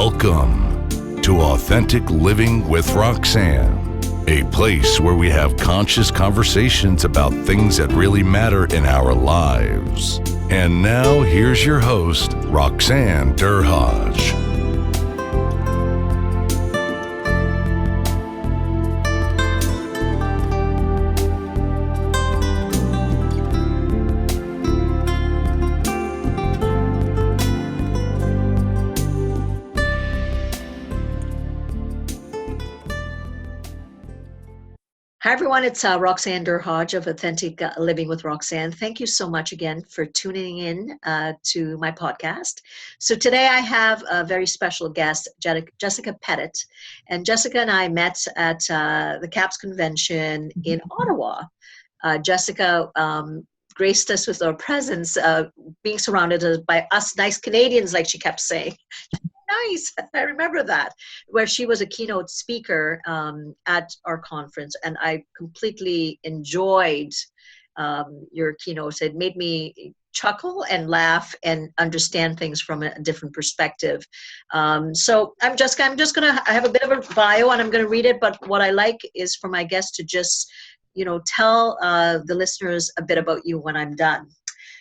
Welcome to Authentic Living with Roxanne, a place where we have conscious conversations about things that really matter in our lives. And now, here's your host, Roxanne Derhodge. Hi, everyone. It's Roxanne Derhodge of Authentic Living with Roxanne. Thank you so much again for tuning in to my podcast. So today I have a very special guest, Jessica Pettitt. And Jessica and I met at the CAPS convention in Ottawa. Jessica graced us with her presence, being surrounded by us nice Canadians, like she kept saying. Nice. I remember that, where she was a keynote speaker at our conference, and I completely enjoyed your keynotes. It made me chuckle and laugh and understand things from a different perspective. So I'm just going to have a bit of a bio, and I'm going to read it, but what I like is for my guests to just, tell the listeners a bit about you when I'm done.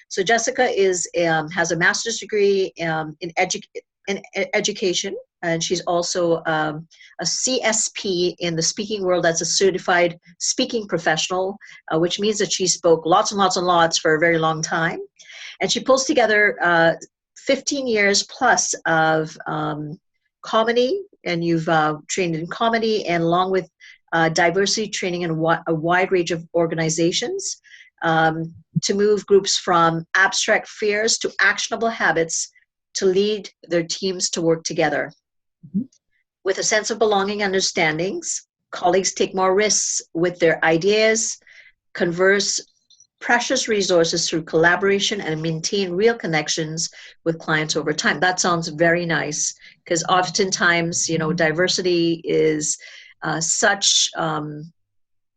So Jessica has a master's degree in education, and she's also a CSP in the speaking world. That's a certified speaking professional, which means that she spoke lots and lots and lots for a very long time. And she pulls together 15 years plus of comedy, and you've trained in comedy, and along with diversity training in a wide range of organizations to move groups from abstract fears to actionable habits to lead their teams to work together. Mm-hmm. With a sense of belonging and understandings, colleagues take more risks with their ideas, converse precious resources through collaboration, and maintain real connections with clients over time. That sounds very nice, because oftentimes, diversity is such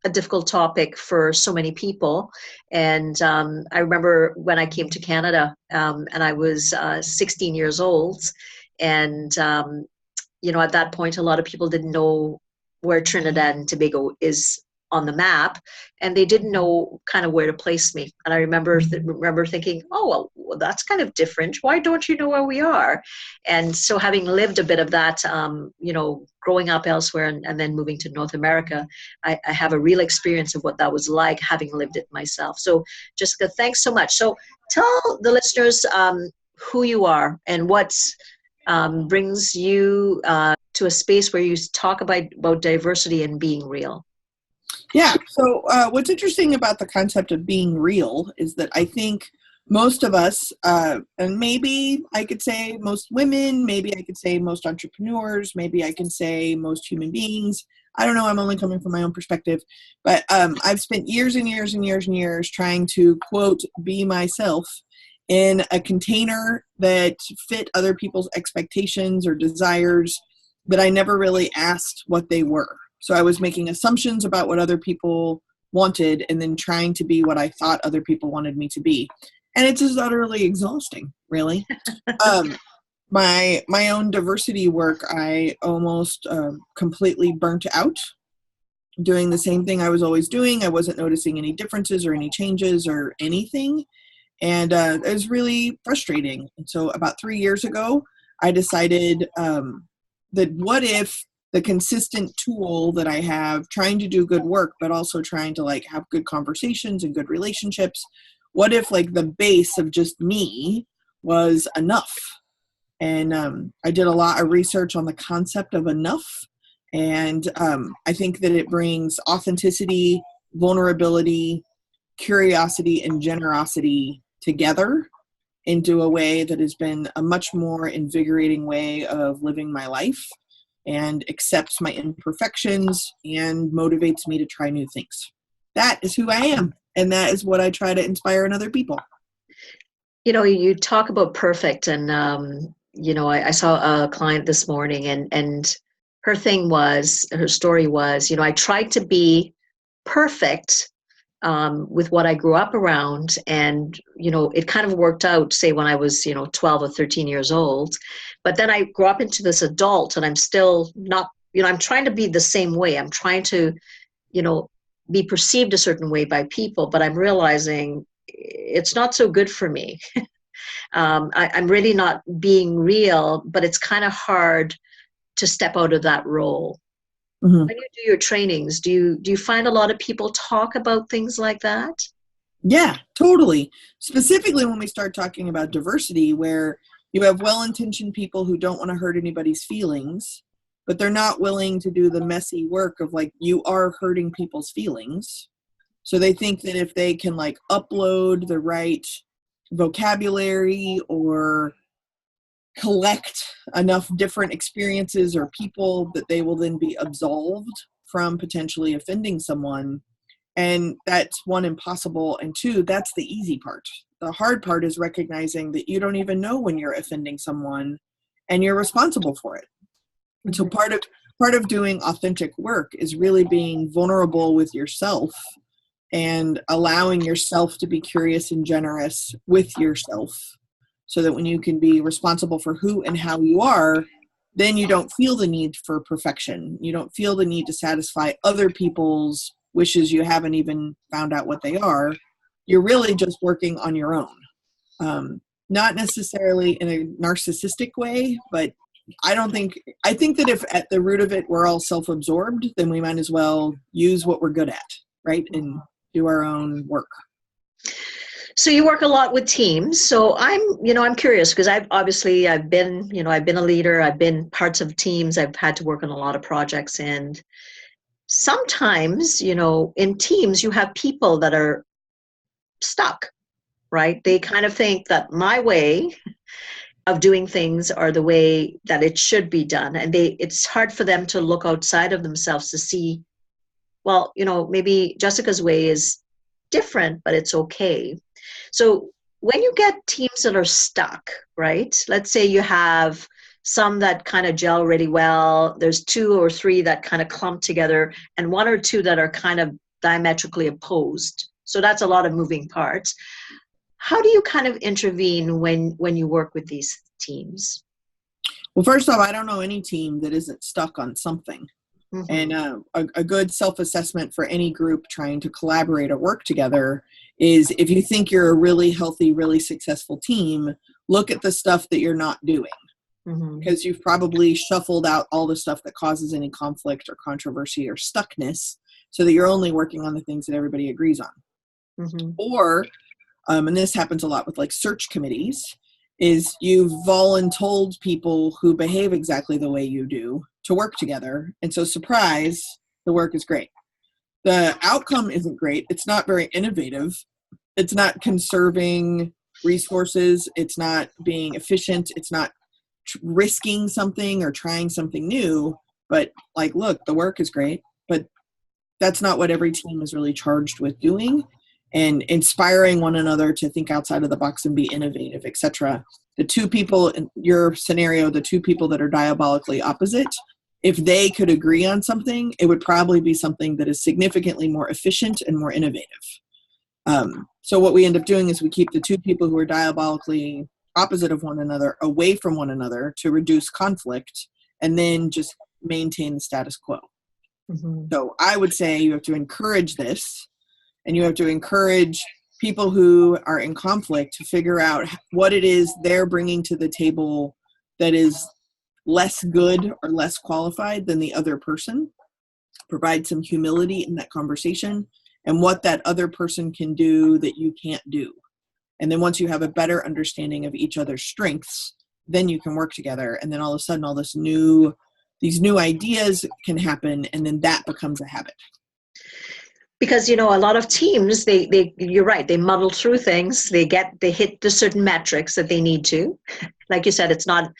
a difficult topic for so many people. And I remember when I came to Canada, and I was 16 years old, and at that point a lot of people didn't know where Trinidad and Tobago is on the map, and they didn't know kind of where to place me. And I remember thinking, oh, well, that's kind of different. Why don't you know where we are? And so, having lived a bit of that, growing up elsewhere and then moving to North America, I have a real experience of what that was like, having lived it myself. So, Jessica, thanks so much. So, tell the listeners who you are and what brings you to a space where you talk about diversity and being real. Yeah. So what's interesting about the concept of being real is that I think most of us, and maybe I could say most women, maybe I could say most entrepreneurs, maybe I can say most human beings. I don't know. I'm only coming from my own perspective. But I've spent years and years and years and years trying to, quote, be myself in a container that fit other people's expectations or desires that I never really asked what they were. So I was making assumptions about what other people wanted and then trying to be what I thought other people wanted me to be. And it's just utterly exhausting, really. My own diversity work, I almost completely burnt out doing the same thing I was always doing. I wasn't noticing any differences or any changes or anything. And it was really frustrating. And so about 3 years ago, I decided that what if the consistent tool that I have trying to do good work, but also trying to have good conversations and good relationships, what if the base of just me was enough? And I did a lot of research on the concept of enough. And I think that it brings authenticity, vulnerability, curiosity, and generosity together into a way that has been a much more invigorating way of living my life, and accepts my imperfections and motivates me to try new things. That is who I am. And that is what I try to inspire in other people. You talk about perfect, and, I saw a client this morning, and her story was, I tried to be perfect with what I grew up around. And, it kind of worked out, say, when I was, 12 or 13 years old. But then I grew up into this adult, and I'm still not, I'm trying to be the same way. I'm trying to, be perceived a certain way by people, but I'm realizing it's not so good for me. I'm really not being real, but it's kind of hard to step out of that role. Mm-hmm. When you do your trainings, do you find a lot of people talk about things like that? Yeah, totally. Specifically when we start talking about diversity, where you have well-intentioned people who don't want to hurt anybody's feelings, but they're not willing to do the messy work of like, you are hurting people's feelings. So they think that if they can like upload the right vocabulary or collect enough different experiences or people, that they will then be absolved from potentially offending someone. And that's one, impossible. And two, that's the easy part. The hard part is recognizing that you don't even know when you're offending someone and you're responsible for it. And so part of doing authentic work is really being vulnerable with yourself and allowing yourself to be curious and generous with yourself, so that when you can be responsible for who and how you are, then you don't feel the need for perfection. You don't feel the need to satisfy other people's wishes you haven't even found out what they are. You're really just working on your own. Not necessarily in a narcissistic way, but I think that if at the root of it we're all self-absorbed, then we might as well use what we're good at, right? And do our own work. So you work a lot with teams. So I'm curious, because I've been a leader. I've been parts of teams. I've had to work on a lot of projects, and sometimes, in teams, you have people that are stuck, right? They kind of think that my way of doing things are the way that it should be done. And it's hard for them to look outside of themselves to see, well, maybe Jessica's way is different, but it's okay. So when you get teams that are stuck, right? Let's say you have some that kind of gel really well. There's 2 or 3 that kind of clump together, and 1 or 2 that are kind of diametrically opposed. So that's a lot of moving parts. How do you kind of intervene when you work with these teams? Well, first off, I don't know any team that isn't stuck on something. Mm-hmm. And a good self-assessment for any group trying to collaborate or work together is, if you think you're a really healthy, really successful team, look at the stuff that you're not doing. Mm-hmm. Because you've probably shuffled out all the stuff that causes any conflict or controversy or stuckness, so that you're only working on the things that everybody agrees on. Mm-hmm. Or, and this happens a lot with like search committees, is you've voluntold people who behave exactly the way you do to work together. And so, surprise, the work is great. The outcome isn't great. It's not very innovative. It's not conserving resources. It's not being efficient. It's not risking something or trying something new. But like, look, the work is great, but that's not what every team is really charged with doing. And inspiring one another to think outside of the box and be innovative, etc. The 2 people in your scenario, the 2 people that are diabolically opposite, if they could agree on something, it would probably be something that is significantly more efficient and more innovative. So what we end up doing is we keep the 2 people who are diabolically opposite of one another away from one another to reduce conflict, and then just maintain the status quo. Mm-hmm. So I would say you have to encourage this. And you have to encourage people who are in conflict to figure out what it is they're bringing to the table that is less good or less qualified than the other person. Provide some humility in that conversation, and what that other person can do that you can't do. And then once you have a better understanding of each other's strengths, then you can work together. And then all of a sudden, all these new ideas can happen, and then that becomes a habit. Because, a lot of teams, you're right, they muddle through things. They hit the certain metrics that they need to. Like you said, it's not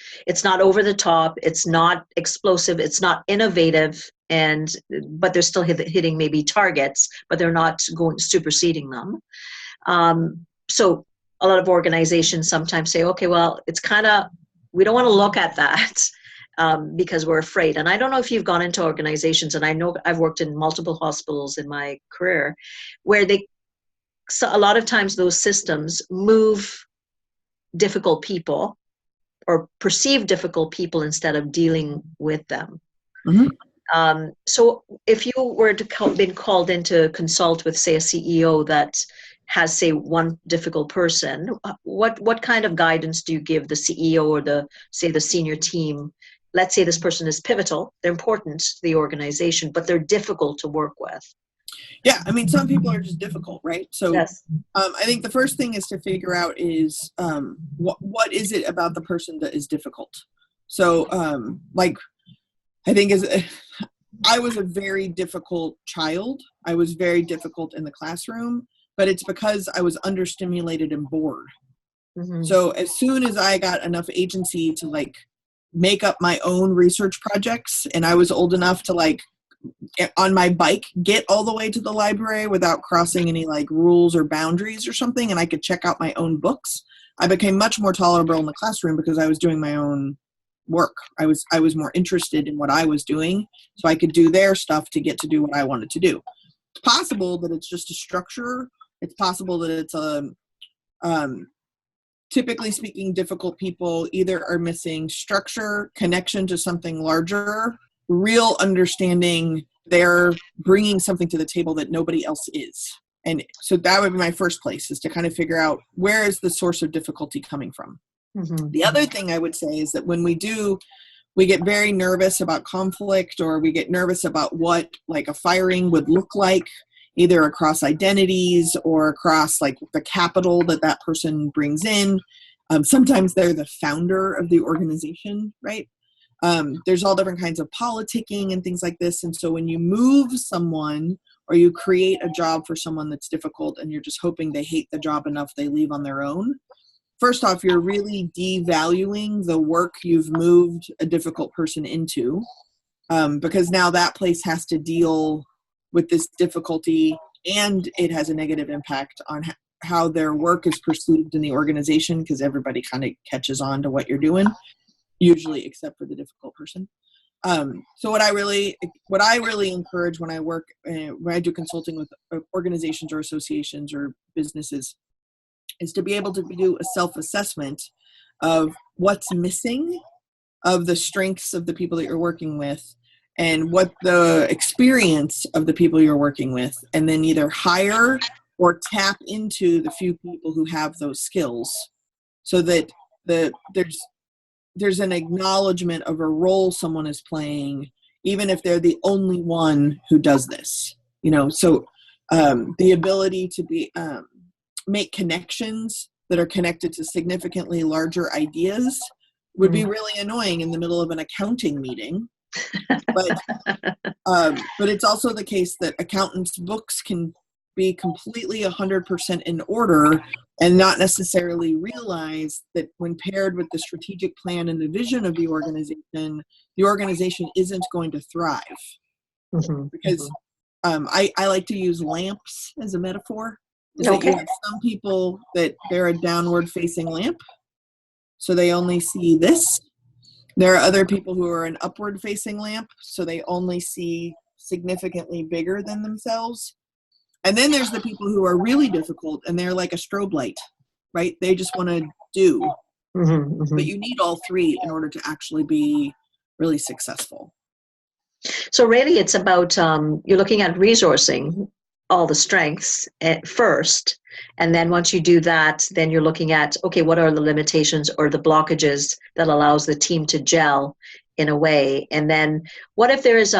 over the top. It's not explosive. It's not innovative. But they're still hitting maybe targets, but they're not superseding them. So a lot of organizations sometimes say, okay, well, it's we don't want to look at that. Because we're afraid. And I don't know if you've gone into organizations, and I know I've worked in multiple hospitals in my career, where so a lot of times those systems move difficult people or perceive difficult people instead of dealing with them. So if you were to been called in to consult with, say, a CEO that has, say, one difficult person, what kind of guidance do you give the CEO or the senior team? Let's say this person is pivotal, they're important to the organization, but they're difficult to work with. Yeah, I mean, some people are just difficult, right? So yes. I think the first thing is to figure out is what is it about the person that is difficult? So I think I was a very difficult child. I was very difficult in the classroom, but it's because I was understimulated and bored. So as soon as I got enough agency to make up my own research projects, and I was old enough to on my bike get all the way to the library without crossing any rules or boundaries or something, and I could check out my own books, I became much more tolerable in the classroom because I was doing my own work. I was more interested in what I was doing, so I could do their stuff to get to do what I wanted to do. It's possible that it's just a structure. It's possible that it's typically speaking, difficult people either are missing structure, connection to something larger, real understanding. They're bringing something to the table that nobody else is. And so that would be my first place, is to kind of figure out where is the source of difficulty coming from. The other thing I would say is that when we get very nervous about conflict, or we get nervous about what a firing would look like, either across identities or across the capital that person brings in. Sometimes they're the founder of the organization, right? There's all different kinds of politicking and things like this. And so when you move someone, or you create a job for someone that's difficult, and you're just hoping they hate the job enough they leave on their own, first off, you're really devaluing the work you've moved a difficult person into, because now that place has to deal with this difficulty, and it has a negative impact on how their work is perceived in the organization, because everybody kind of catches on to what you're doing, usually except for the difficult person. So what I really encourage when I do consulting with organizations or associations or businesses is to be able to do a self-assessment of what's missing, of the strengths of the people that you're working with, and what the experience of the people you're working with, and then either hire or tap into the few people who have those skills, so that there's an acknowledgement of a role someone is playing, even if they're the only one who does this. So the ability to make connections that are connected to significantly larger ideas would be really annoying in the middle of an accounting meeting. But it's also the case that accountants' books can be completely 100% in order, and not necessarily realize that when paired with the strategic plan and the vision of the organization isn't going to thrive. Because I like to use lamps as a metaphor. That you have some people that they're a downward facing lamp, so they only see this. There are other people who are an upward facing lamp, so they only see significantly bigger than themselves. And then there's the people who are really difficult, and they're like a strobe light, right? They just want to do. But you need all three in order to actually be really successful. So really it's about, you're looking at resourcing all the strengths at first. And then once you do that, then you're looking at, okay, what are the limitations or the blockages that allows the team to gel in a way? And then what if there is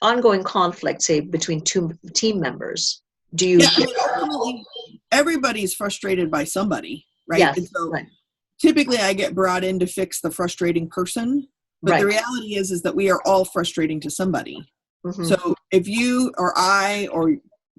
ongoing conflict, say, between two team members? Do you... ultimately, everybody's frustrated by somebody, right? Yes, and so typically I get brought in to fix the frustrating person, but the reality is that we are all frustrating to somebody. So if you or I or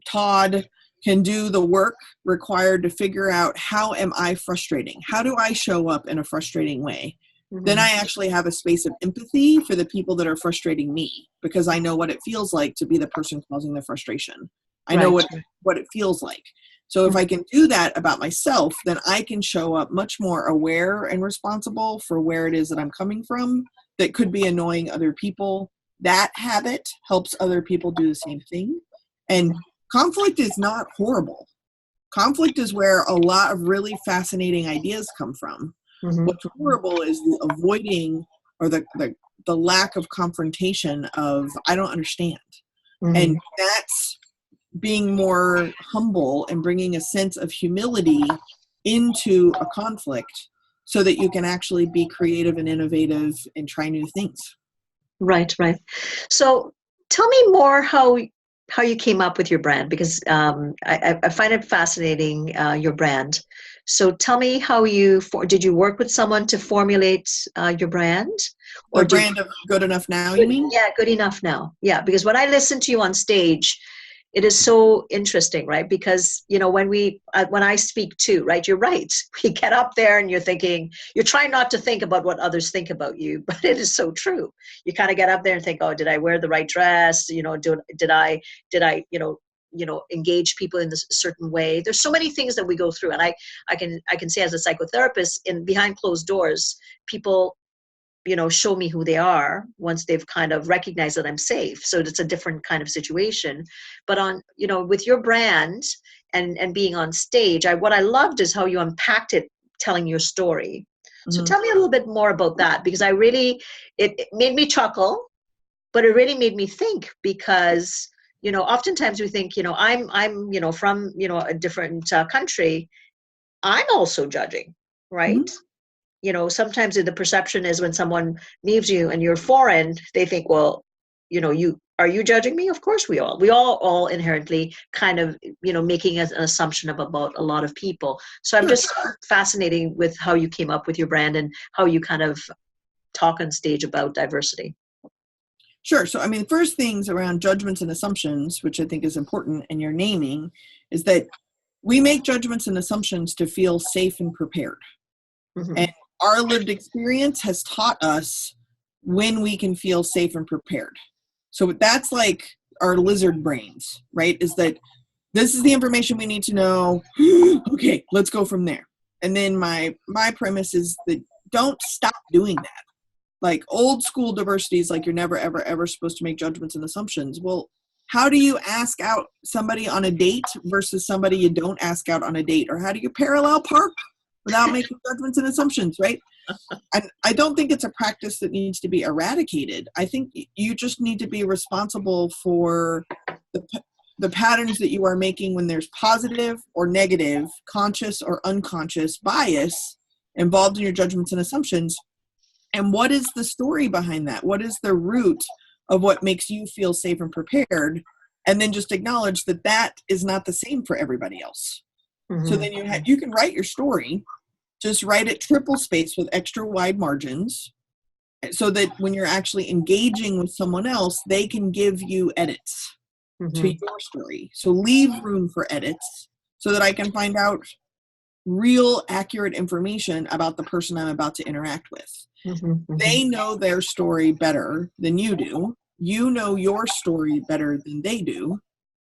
Todd can do the work required to figure out, how am I frustrating? How do I show up in a frustrating way? Then I actually have a space of empathy for the people that are frustrating me, because I know what it feels like to be the person causing the frustration. I know what it feels like. So if I can do that about myself, then I can show up much more aware and responsible for where it is that I'm coming from that could be annoying other people. That habit helps other people do the same thing. And conflict is not horrible. Conflict is where a lot of really fascinating ideas come from. Mm-hmm. What's horrible is the avoiding or the lack of confrontation of, I don't understand. Mm-hmm. And that's being more humble and bringing a sense of humility into a conflict so that you can actually be creative and innovative and try new things. Right. So tell me more how you came up with your brand, because I find it fascinating, your brand. So tell me how did you work with someone to formulate your brand? Or brand of Good Enough Now, you mean? Yeah, Good Enough Now. Yeah, because when I listen to you on stage, it is so interesting, right? Because, when I speak too, right, you're right. You get up there and you're trying not to think about what others think about you, but it is so true. You kind of get up there and think, oh, did I wear the right dress? Did I engage people in this certain way? There's so many things that we go through. And I can say as a psychotherapist, behind closed doors, people show me who they are once they've kind of recognized that I'm safe. So it's a different kind of situation. But with your brand and being on stage, what I loved is how you unpacked it, telling your story. Mm-hmm. So tell me a little bit more about that, because it made me chuckle, but it really made me think, because oftentimes we think, I'm from a different country, I'm also judging, right? Mm-hmm. Sometimes the perception is when someone leaves you and you're foreign, they think, well, are you judging me? Of course we all inherently kind of, making an assumption about a lot of people. So I'm just fascinated with how you came up with your brand and how you kind of talk on stage about diversity. Sure. So, the first things around judgments and assumptions, which I think is important in your naming, is that we make judgments and assumptions to feel safe and prepared. Mm-hmm. And our lived experience has taught us when we can feel safe and prepared. So that's like our lizard brains, right? Is that this is the information we need to know. Okay, let's go from there. And then my premise is that don't stop doing that. Like old school diversity is like you're never, ever, ever supposed to make judgments and assumptions. Well, how do you ask out somebody on a date versus somebody you don't ask out on a date? Or how do you parallel park without making judgments and assumptions, right? And I don't think it's a practice that needs to be eradicated. I think you just need to be responsible for the patterns that you are making when there's positive or negative, conscious or unconscious bias involved in your judgments and assumptions. And what is the story behind that? What is the root of what makes you feel safe and prepared? And then just acknowledge that that is not the same for everybody else. Mm-hmm. So then you can write your story, just write it triple spaced with extra wide margins so that when you're actually engaging with someone else, they can give you edits to your story. So leave room for edits so that I can find out real accurate information about the person I'm about to interact with. They know their story better than you do. You know your story better than they do.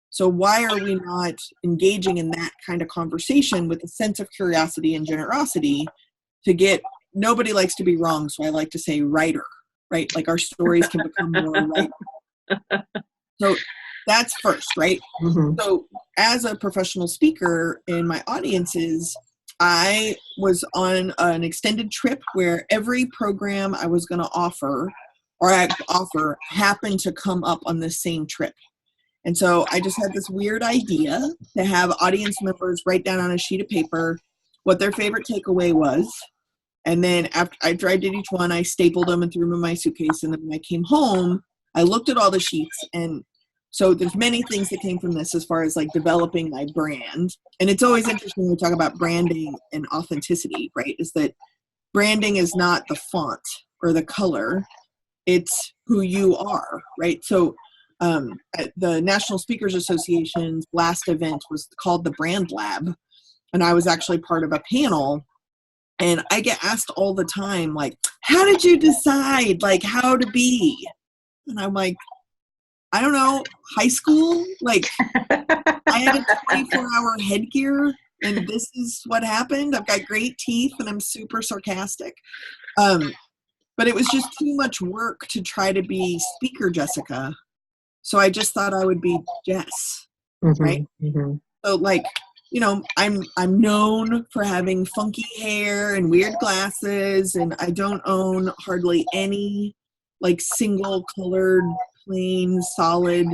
So why are we not engaging in that kind of conversation with a sense of curiosity and generosity nobody likes to be wrong. So I like to say writer, right? Like our stories can become more writer. So that's first, right? Mm-hmm. So as a professional speaker in my audiences, I was on an extended trip where every program I was going to offer happened to come up on the same trip. And so I just had this weird idea to have audience members write down on a sheet of paper what their favorite takeaway was. And then after I did each one, I stapled them and threw them in my suitcase. And then when I came home, I looked at all the sheets. And so there's many things that came from this as far as like developing my brand. And it's always interesting when we talk about branding and authenticity, right? Is that branding is not the font or the color. It's who you are, right? So at the National Speakers Association's last event was called the Brand Lab. And I was actually part of a panel. And I get asked all the time, like, how did you decide, like, how to be? And I'm like, I don't know, high school? Like, I had a 24-hour headgear, and this is what happened. I've got great teeth, and I'm super sarcastic. But it was just too much work to try to be Speaker Jessica. So I just thought I would be Jess. right? Mm-hmm. So like, you know, I'm known for having funky hair and weird glasses, and I don't own hardly any like single colored, plain, solid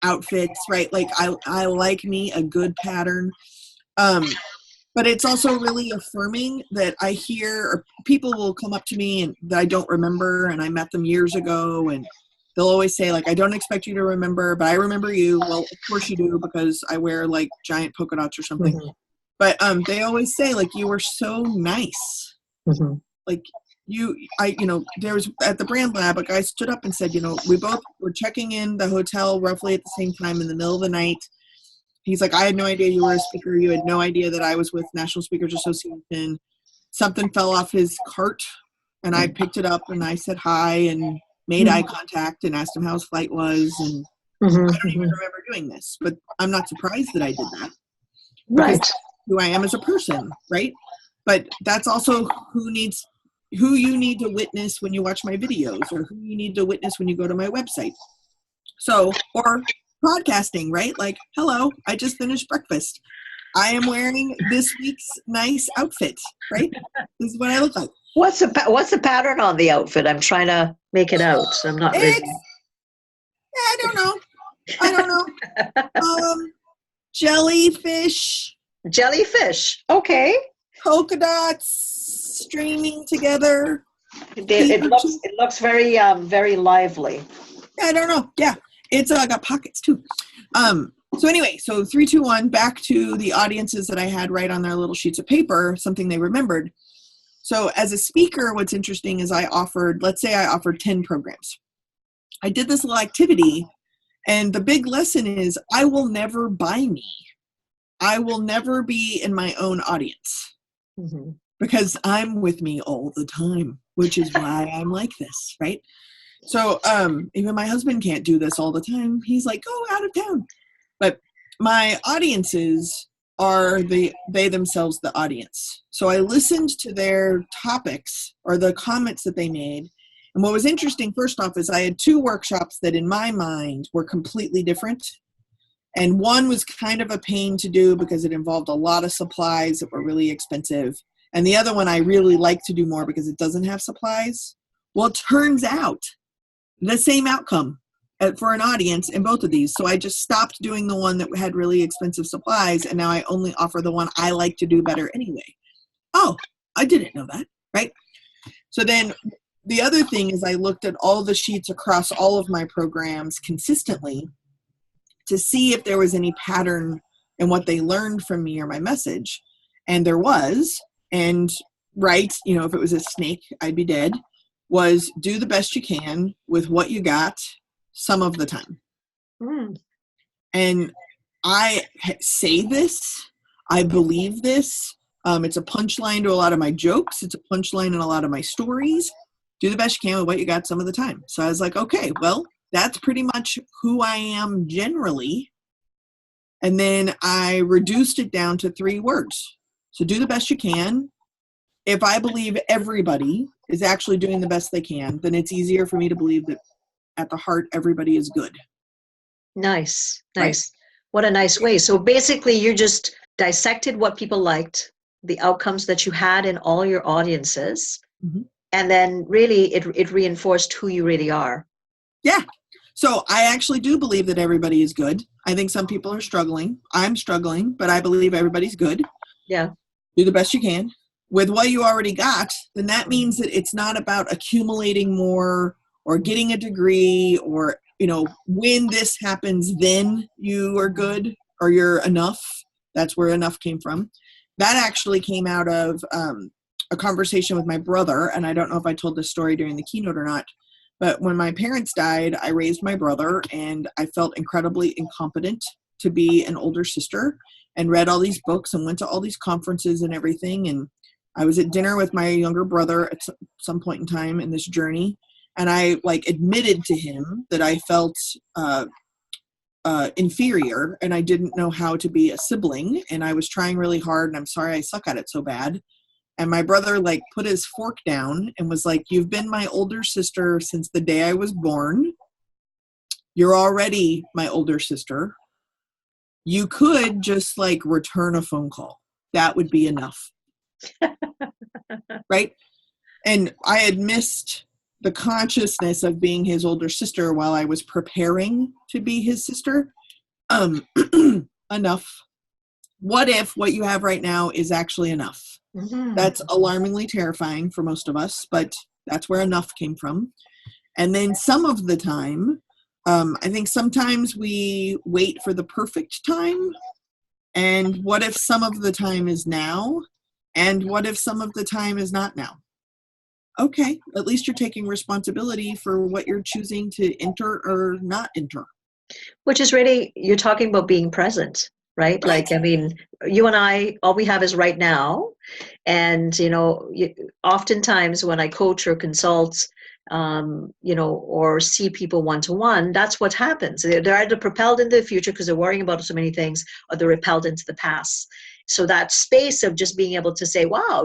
outfits, right? Like I like me a good pattern. But it's also really affirming that I hear, or people will come up to me and that I don't remember, and I met them years ago, and they'll always say like, I don't expect you to remember, but I remember you. Well, of course you do, because I wear like giant polka dots or something. Mm-hmm. But they always say like, you were so nice. Mm-hmm. Like you know, there was at the brand lab, a guy stood up and said, you know, we both were checking in the hotel roughly at the same time in the middle of the night. He's like, I had no idea you were a speaker. You had no idea that I was with National Speakers Association. Something fell off his cart, and I picked it up, and I said hi and made eye contact and asked him how his flight was. And I don't even remember doing this, but I'm not surprised that I did that. Because Right. that's who I am as a person, right? But that's also who you need to witness when you watch my videos, or who you need to witness when you go to my website. So, or podcasting, right? Like, hello, I just finished breakfast. I am wearing this week's nice outfit, right? This is what I look like. What's the pattern on the outfit? I'm trying to make it out. I'm not ready. I don't know. Jellyfish. Jellyfish. Okay. Polka dots streaming together. It looks very very lively. I don't know. Yeah, it's got pockets too. So anyway, so 3, 2, 1. Back to the audiences that I had write on their little sheets of paper something they remembered. So as a speaker, what's interesting is let's say I offered 10 programs. I did this little activity, and the big lesson is I will never buy me. I will never be in my own audience. Mm-hmm. Because I'm with me all the time, which is why I'm like this, right? So even my husband can't do this all the time. He's like, go out of town. But my audiences are they themselves the audience. So I listened to their topics or the comments that they made. And what was interesting, first off, is I had 2 workshops that in my mind were completely different. And one was kind of a pain to do because it involved a lot of supplies that were really expensive. And the other one I really like to do more because it doesn't have supplies. Well, it turns out the same outcome for an audience in both of these. So I just stopped doing the one that had really expensive supplies, and now I only offer the one I like to do better anyway. Oh, I didn't know that, right? So then the other thing is I looked at all the sheets across all of my programs consistently to see if there was any pattern in what they learned from me or my message. And there was. And right, you know, if it was a snake, I'd be dead, was do the best you can with what you got some of the time. Mm. And I say this, I believe this. It's a punchline to a lot of my jokes. It's a punchline in a lot of my stories. Do the best you can with what you got some of the time. So I was like, okay, well, that's pretty much who I am generally. And then I reduced it down to 3 words. So do the best you can. If I believe everybody is actually doing the best they can, then it's easier for me to believe that at the heart, everybody is good. Nice. Right. What a nice way. So basically, you just dissected what people liked, the outcomes that you had in all your audiences, and then really it reinforced who you really are. Yeah. So I actually do believe that everybody is good. I think some people are struggling. I'm struggling, but I believe everybody's good. Yeah. Do the best you can. With what you already got, then that means that it's not about accumulating more or getting a degree or, you know, when this happens, then you are good or you're enough. That's where enough came from. That actually came out of a conversation with my brother. And I don't know if I told this story during the keynote or not, but when my parents died, I raised my brother and I felt incredibly incompetent to be an older sister and read all these books and went to all these conferences and everything. And I was at dinner with my younger brother at some point in time in this journey. And I admitted to him that I felt inferior and I didn't know how to be a sibling. And I was trying really hard and I'm sorry I suck at it so bad. And my brother put his fork down and was like, you've been my older sister since the day I was born. You're already my older sister. You could just like return a phone call. That would be enough. Right? And I had missed the consciousness of being his older sister while I was preparing to be his sister. Enough. What if what you have right now is actually enough? Mm-hmm. That's alarmingly terrifying for most of us, but that's where enough came from. And then some of the time, I think sometimes we wait for the perfect time. And what if some of the time is now? And what if some of the time is not now? Okay, at least you're taking responsibility for what you're choosing to enter or not enter. Which is really, you're talking about being present, right? Right. Like, I mean, you and I, all we have is right now. And, oftentimes when I coach or consult, or see people one-to-one, that's what happens. They're either propelled into the future because they're worrying about so many things, or they're repelled into the past. So that space of just being able to say, wow,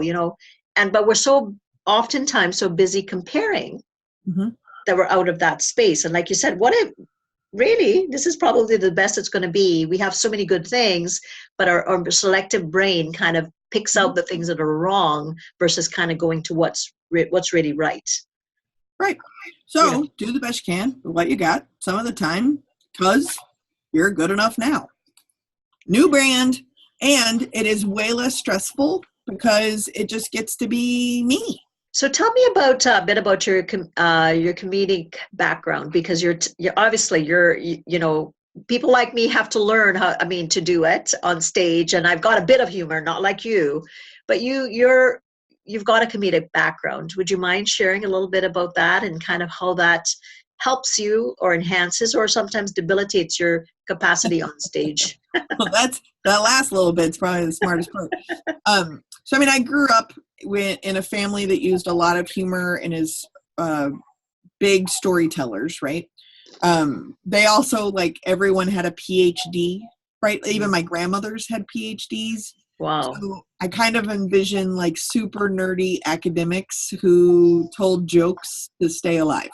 but we're so oftentimes so busy comparing Mm-hmm. that we're out of that space. And like you said, what if really this is probably the best it's going to be? We have so many good things, but our selective brain kind of picks out the things that are wrong versus kind of going to what's really right. Right. So do the best you can with what you got some of the time, because you're good enough now. New brand, and it is way less stressful because it just gets to be me. So tell me about a bit about your comedic background, because you're obviously people like me have to learn to do it on stage, and I've got a bit of humor, not like you, but you've got a comedic background. Would you mind sharing a little bit about that and kind of how that helps you or enhances or sometimes debilitates your capacity on stage? Well, that last little bit's probably the smartest part. So I grew up in a family that used a lot of humor and is big storytellers, right? They also, like, everyone had a PhD, right? Even my grandmothers had PhDs. Wow. So I kind of envision like super nerdy academics who told jokes to stay alive,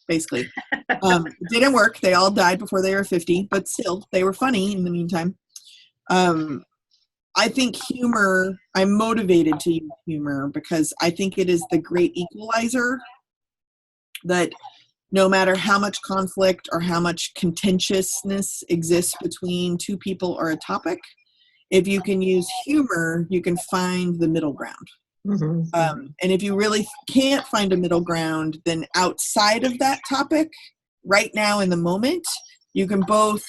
basically. It didn't work. They all died before they were 50, but still, they were funny in the meantime. I think humor, I'm motivated to use humor because I think it is the great equalizer, that no matter how much conflict or how much contentiousness exists between two people or a topic, if you can use humor, you can find the middle ground. Mm-hmm. And if you really can't find a middle ground, then outside of that topic, right now in the moment, you can both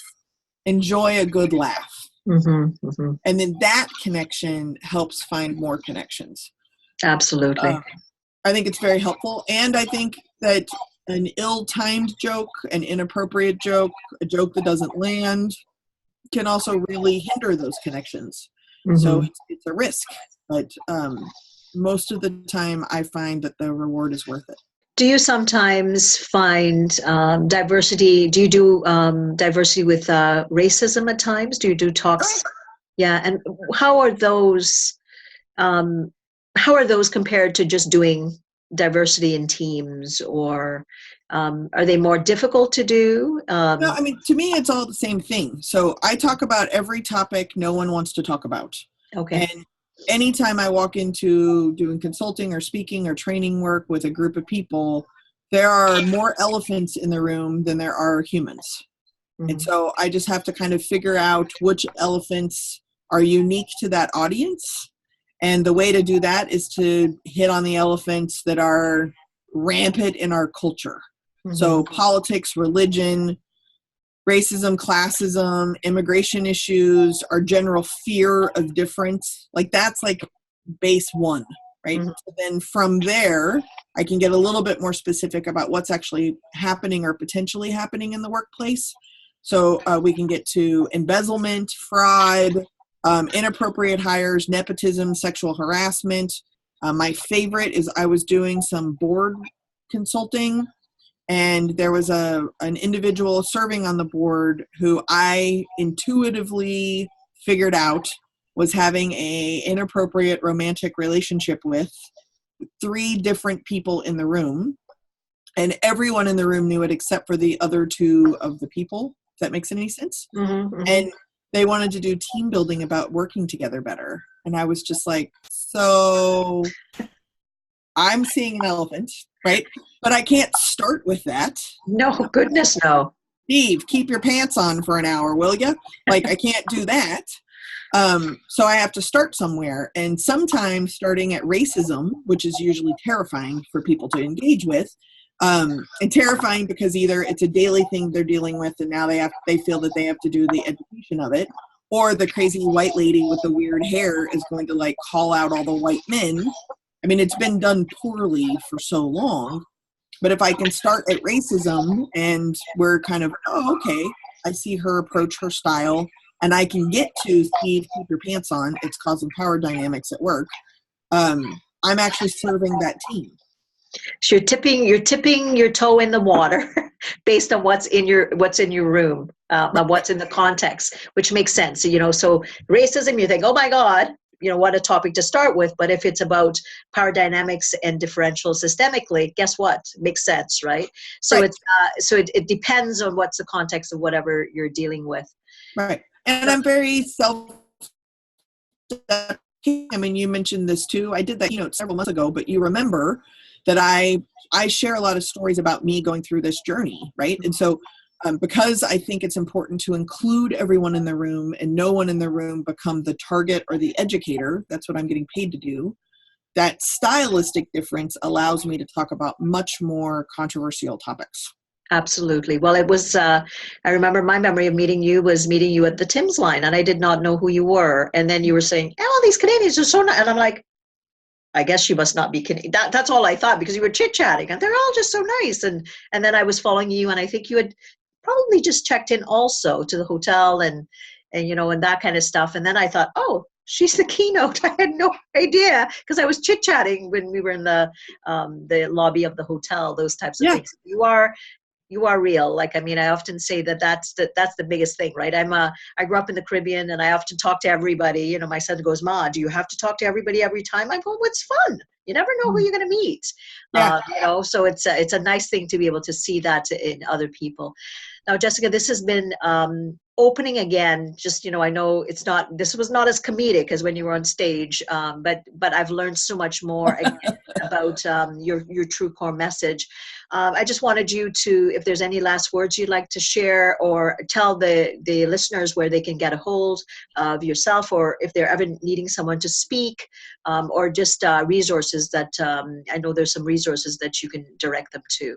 enjoy a good laugh. Mm-hmm. Mm-hmm. And then that connection helps find more connections. Absolutely. I think it's very helpful. And I think that an ill-timed joke, an inappropriate joke, a joke that doesn't land, can also really hinder those connections. Mm-hmm. So it's a risk. But most of the time, I find that the reward is worth it. Do you sometimes find diversity? Do you do diversity with racism at times? Do you do talks? Yeah, and how are those compared to just doing diversity in teams, or are they more difficult to do? No, to me, it's all the same thing. So I talk about every topic no one wants to talk about. Okay. And anytime I walk into doing consulting or speaking or training work with a group of people, there are more elephants in the room than there are humans. Mm-hmm. And so I just have to kind of figure out which elephants are unique to that audience. And the way to do that is to hit on the elephants that are rampant in our culture. Mm-hmm. So politics, religion, racism, classism, immigration issues, our general fear of difference. Like, that's like base one, right? Mm-hmm. So then from there, I can get a little bit more specific about what's actually happening or potentially happening in the workplace. So we can get to embezzlement, fraud, inappropriate hires, nepotism, sexual harassment. My favorite is I was doing some board consulting, and there was an individual serving on the board who I intuitively figured out was having a inappropriate romantic relationship with 3 different people in the room. And everyone in the room knew it except for the other 2 of the people, if that makes any sense. Mm-hmm, mm-hmm. And they wanted to do team building about working together better. And I was just like, so I'm seeing an elephant, right? But I can't start with that. No, goodness, no. Steve, keep your pants on for an hour, will you? Like, I can't do that. So I have to start somewhere. And sometimes starting at racism, which is usually terrifying for people to engage with, and terrifying because either it's a daily thing they're dealing with and now they feel that they have to do the education of it, or the crazy white lady with the weird hair is going to like call out all the white men. I mean, it's been done poorly for so long. But if I can start at racism and we're kind of, oh, okay, I see her approach her style, and I can get to Steve, keep your pants on, it's causing power dynamics at work. I'm actually serving that team. So you're tipping your toe in the water based on what's in your room, what's in the context, which makes sense. So racism, you think, oh my God, what a topic to start with. But if it's about power dynamics and differential systemically, guess what? It makes sense, right? So right. It depends on what's the context of whatever you're dealing with. Right. And I'm very I mean, you mentioned this too. I did that several months ago, but you remember that I share a lot of stories about me going through this journey, right? And so because I think it's important to include everyone in the room and no one in the room become the target or the educator, that's what I'm getting paid to do, that stylistic difference allows me to talk about much more controversial topics. Absolutely. Well, it was, I remember my memory of meeting you at the Tim's line, and I did not know who you were. And then you were saying, oh, these Canadians are so nice. And I'm like, I guess you must not be Canadian. That's all I thought, because you were chit-chatting and they're all just so nice. And then I was following you, and I think you had probably just checked in also to the hotel and that kind of stuff. And then I thought, oh, she's the keynote. I had no idea, because I was chit-chatting when we were in the lobby of the hotel, those types of things. You are real. Like, I mean, I often say that's the biggest thing, right? I grew up in the Caribbean, and I often talk to everybody. My son goes, Ma, do you have to talk to everybody every time? I go, well, it's fun. You never know who you're going to meet. Yeah. So it's a nice thing to be able to see that in other people. Now, Jessica, this has been opening again. Just, I know this was not as comedic as when you were on stage, but I've learned so much more again about your true core message. I just wanted you to, if there's any last words you'd like to share, or tell the listeners where they can get a hold of yourself, or if they're ever needing someone to speak, or just resources that I know there's some resources that you can direct them to.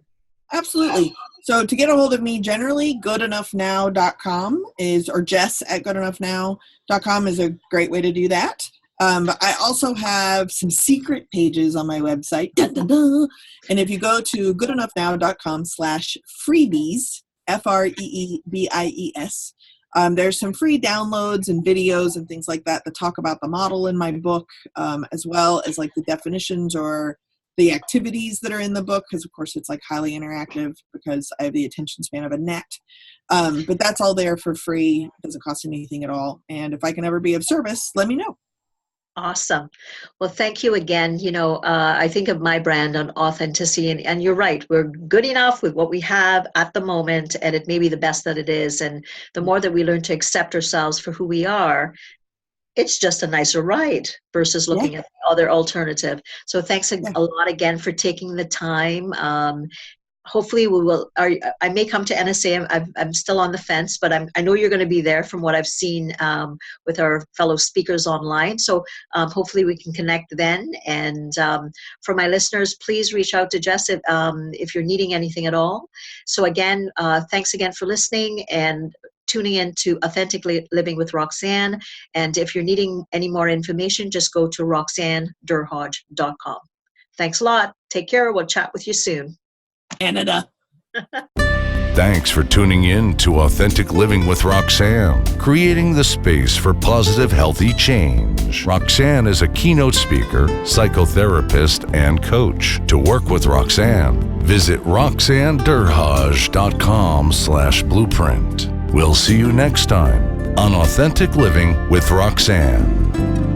Absolutely. So to get a hold of me, generally, goodenoughnow.com or Jess at goodenoughnow.com is a great way to do that. I also have some secret pages on my website. Dun, dun, dun. And if you go to goodenoughnow.com/freebies, FREEBIES, there's some free downloads and videos and things like that talk about the model in my book, as well as like the definitions or the activities that are in the book, because of course it's like highly interactive because I have the attention span of a gnat. But that's all there for free. It doesn't cost anything at all. And if I can ever be of service, let me know. Awesome. Well, thank you again. I think of my brand on authenticity, and you're right. We're good enough with what we have at the moment, and it may be the best that it is. And the more that we learn to accept ourselves for who we are, it's just a nicer ride versus looking at the other alternative. So thanks a lot again for taking the time. Hopefully we will. I may come to NSA. I'm still on the fence, but I know you're going to be there from what I've seen with our fellow speakers online. So hopefully we can connect then. And for my listeners, please reach out to Jess if you're needing anything at all. So again, thanks again for listening and tuning in to Authentically Living with Roxanne. And if you're needing any more information, just go to roxannedurhodge.com. Thanks a lot. Take care. We'll chat with you soon. Canada. Thanks for tuning in to Authentic Living with Roxanne, creating the space for positive, healthy change. Roxanne is a keynote speaker, psychotherapist, and coach. To work with Roxanne, visit roxannedurhodge.com/blueprint. We'll see you next time on Authentic Living with Roxanne.